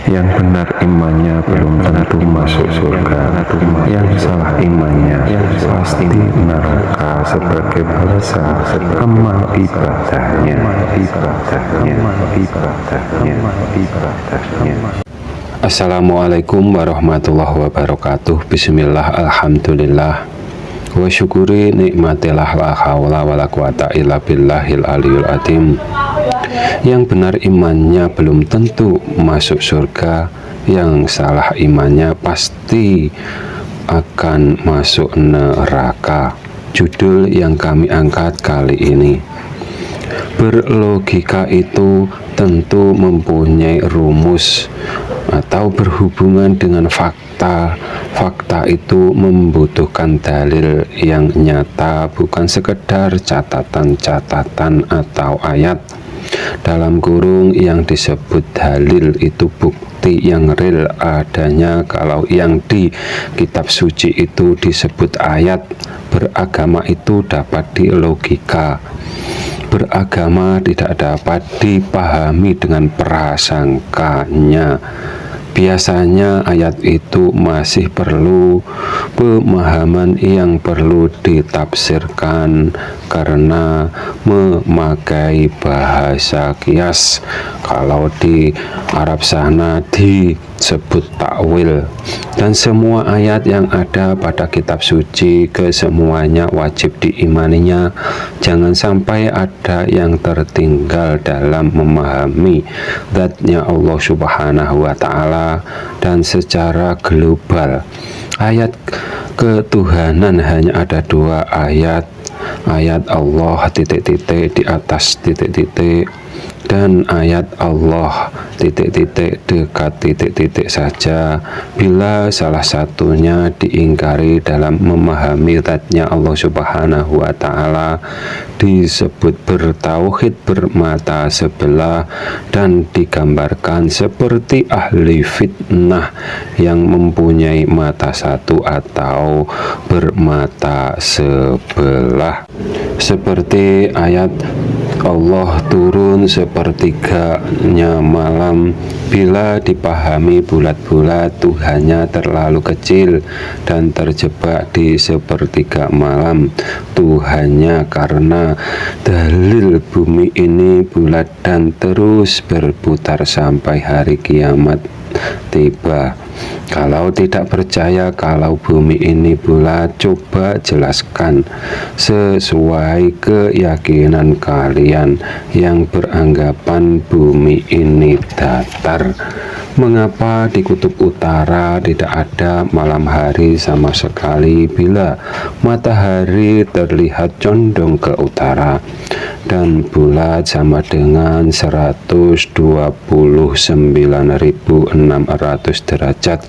Yang benar imannya belum tentu masuk surga, yang salah imannya pasti neraka sebagai balasan amal ibadahnya. Assalamualaikum warahmatullahi wabarakatuh. Bismillah, alhamdulillah, wa syukuri nikmatillah, la hawla wa la quwata illa billahil aliyul azim. Yang benar imannya belum tentu masuk surga, yang salah imannya pasti akan masuk neraka. Judul yang kami angkat kali ini, berlogika itu tentu mempunyai rumus atau berhubungan dengan fakta. Fakta itu membutuhkan dalil yang nyata, bukan sekedar catatan-catatan atau ayat. Dalam kurung, yang disebut dalil itu bukti yang real adanya. Kalau yang di kitab suci itu disebut ayat, beragama itu dapat dilogika. Beragama tidak dapat dipahami dengan prasangkanya. Biasanya ayat itu masih perlu pemahaman yang perlu ditafsirkan karena memakai bahasa kias. Kalau di Arab sana disebut takwil. Dan semua ayat yang ada pada kitab suci, kesemuanya wajib diimaninya. Jangan sampai ada yang tertinggal dalam memahami zatnya Allah Subhanahu wa Ta'ala. Dan secara global, ayat ketuhanan hanya ada dua ayat. Ayat Allah titik-titik di atas titik-titik, dan ayat Allah titik-titik dekat titik-titik saja. Bila salah satunya diingkari dalam memahami zatnya Allah Subhanahu wa Ta'ala, disebut bertauhid bermata sebelah dan digambarkan seperti ahli fitnah yang mempunyai mata satu atau bermata sebelah. Seperti ayat Allah turun sepertiganya malam. Bila dipahami bulat-bulat, Tuhannya terlalu kecil dan terjebak di sepertiga malam Tuhannya, karena dalil bumi ini bulat dan terus berputar sampai hari kiamat tiba. Kalau tidak percaya kalau bumi ini bulat, coba jelaskan sesuai keyakinan kalian yang beranggapan bumi ini datar. Mengapa di kutub utara tidak ada malam hari sama sekali bila matahari terlihat condong ke utara dan bulat sama dengan 129.600 derajat?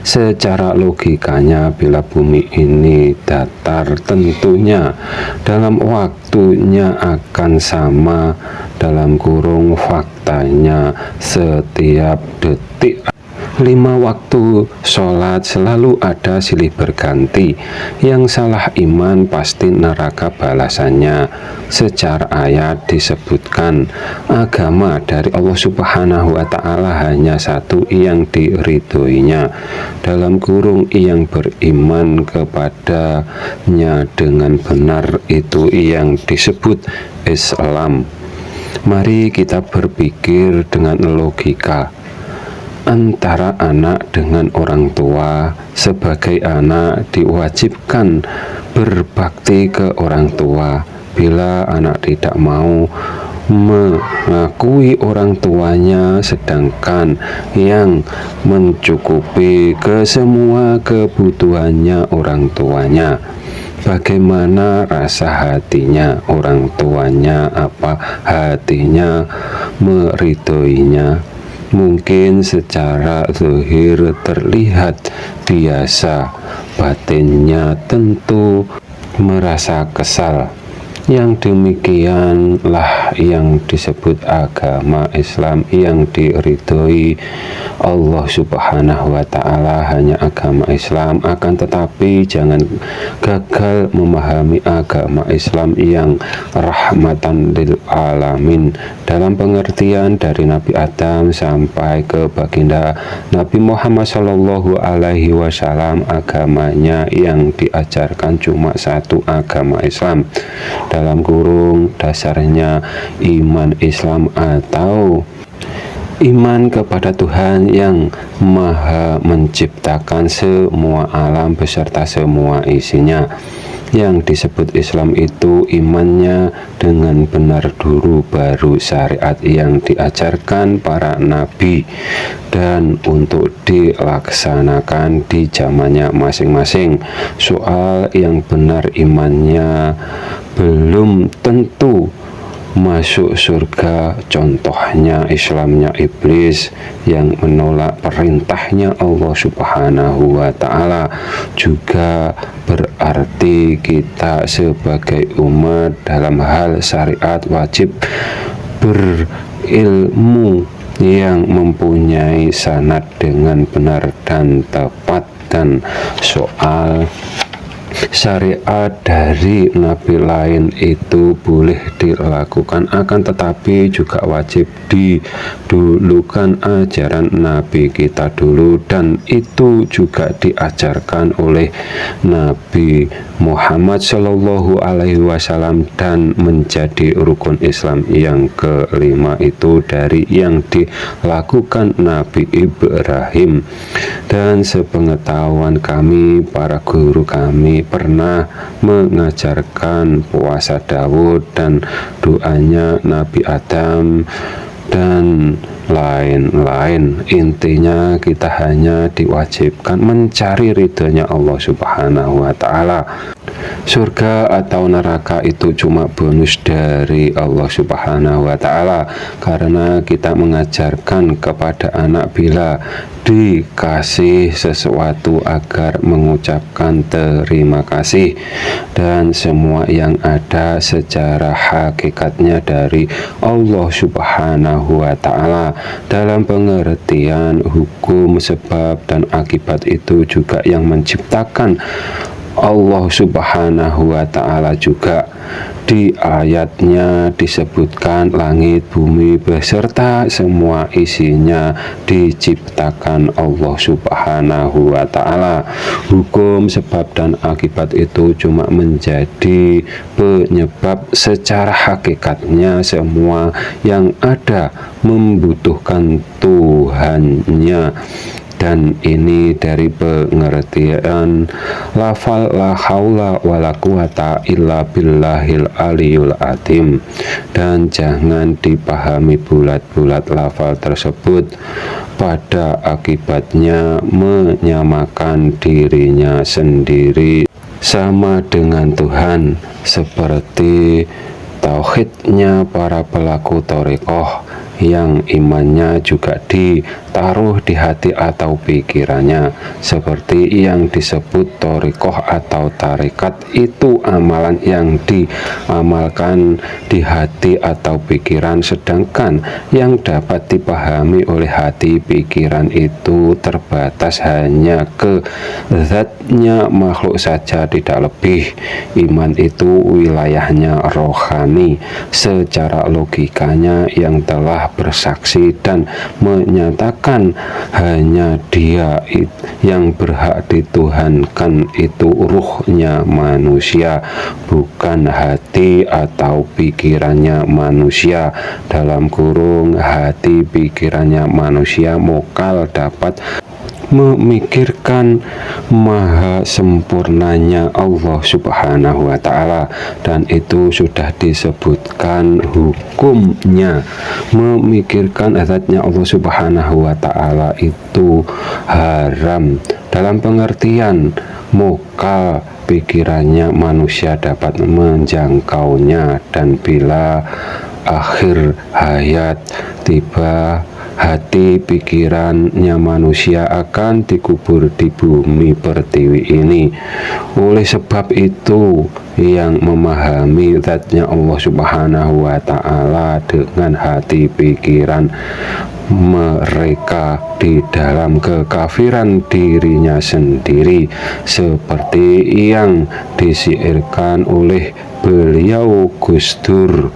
Secara logikanya, bila bumi ini datar, tentunya dalam waktunya akan sama. Dalam kurung, faktanya setiap detik 5 waktu sholat selalu ada silih berganti. Yang salah iman pasti neraka balasannya. Secara ayat disebutkan agama dari Allah Subhanahu wa Ta'ala hanya satu yang diridhoinya. Dalam kurung, yang beriman kepadanya dengan benar, itu yang disebut Islam. Mari kita berpikir dengan logika. Antara anak dengan orang tua, sebagai anak diwajibkan berbakti ke orang tua. Bila anak tidak mau mengakui orang tuanya, sedangkan yang mencukupi ke semua kebutuhannya orang tuanya, bagaimana rasa hatinya orang tuanya? Apa hatinya meridhoinya? Mungkin secara zahir terlihat biasa, batinnya tentu merasa kesal. Yang demikianlah yang disebut agama Islam yang diridhoi Allah Subhanahu wa Ta'ala, hanya agama Islam. Akan tetapi jangan gagal memahami agama Islam yang rahmatan lil alamin, dalam pengertian dari Nabi Adam sampai ke baginda Nabi Muhammad Shallallahu Alaihi Wasallam. Agamanya yang diajarkan cuma satu, agama Islam, dalam kurung dasarnya iman Islam atau iman kepada Tuhan yang Maha menciptakan semua alam beserta semua isinya. Yang disebut Islam itu imannya dengan benar dulu, baru syariat yang diajarkan para nabi dan untuk dilaksanakan di zamannya masing-masing. Soal yang benar imannya belum tentu masuk surga, contohnya Islamnya iblis yang menolak perintahnya Allah Subhanahu wa Ta'ala. Juga berarti kita sebagai umat dalam hal syariat wajib berilmu yang mempunyai sanad dengan benar dan tepat, dan soal syariat dari nabi lain itu boleh dilakukan, akan tetapi juga wajib didulukan ajaran nabi kita dulu, dan itu juga diajarkan oleh Nabi Muhammad Shallallahu Alaihi Wasallam dan menjadi rukun Islam yang kelima itu dari yang dilakukan Nabi Ibrahim. Dan sepengetahuan kami, para guru kami pernah mengajarkan puasa Daud dan doanya Nabi Adam dan lain-lain. Intinya kita hanya diwajibkan mencari ridhonya Allah Subhanahu wa Ta'ala. Surga atau neraka itu cuma bonus dari Allah Subhanahu wa Ta'ala, karena kita mengajarkan kepada anak bila dikasih sesuatu agar mengucapkan terima kasih, dan semua yang ada secara hakikatnya dari Allah Subhanahu wa Ta'ala. Dalam pengertian hukum sebab dan akibat itu juga yang menciptakan Allah Subhanahu wa Ta'ala. Juga di ayatnya disebutkan langit, bumi beserta semua isinya diciptakan Allah Subhanahu wa Ta'ala. Hukum sebab dan akibat itu cuma menjadi penyebab, secara hakikatnya semua yang ada membutuhkan Tuhannya. Dan ini dari pengertian lafal la haula wala quwata illa billahil aliyul azim. Dan jangan dipahami bulat-bulat lafal tersebut, pada akibatnya menyamakan dirinya sendiri sama dengan Tuhan, seperti tauhidnya para pelaku thariqah yang imannya juga ditaruh di hati atau pikirannya, seperti yang disebut thariqah atau tarekat. Itu amalan yang diamalkan di hati atau pikiran, sedangkan yang dapat dipahami oleh hati pikiran itu terbatas hanya ke zatnya makhluk saja, tidak lebih. Iman itu wilayahnya rohani, secara logikanya yang telah bersaksi dan menyatakan hanya Dia yang berhak dituhankan itu ruhnya manusia, bukan hati atau pikirannya manusia. Dalam kurung hati pikirannya manusia mokal dapat memikirkan maha sempurnanya Allah Subhanahu wa Ta'ala, dan itu sudah disebutkan hukumnya. Memikirkan zatnya Allah Subhanahu wa Ta'ala itu haram, dalam pengertian mokal pikirannya manusia dapat menjangkaunya, dan bila akhir hayat tiba hati pikirannya manusia akan dikubur di bumi pertiwi ini. Oleh sebab itu, yang memahami zatnya Allah Subhanahu wa Ta'ala dengan hati pikiran mereka di dalam kekafiran dirinya sendiri, seperti yang disiirkan oleh beliau Gus Dur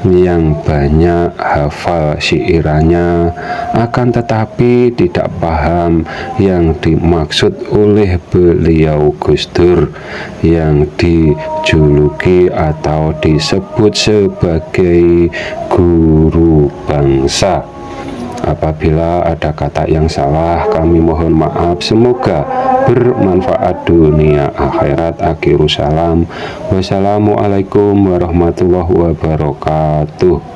yang banyak hafal syiirannya, akan tetapi tidak paham yang dimaksud oleh beliau Gus Dur yang dijuluki atau disebut sebagai guru bangsa. Apabila ada kata yang salah, kami mohon maaf. Semoga bermanfaat dunia akhirat. Akhirus salam. Wassalamualaikum warahmatullahi wabarakatuh.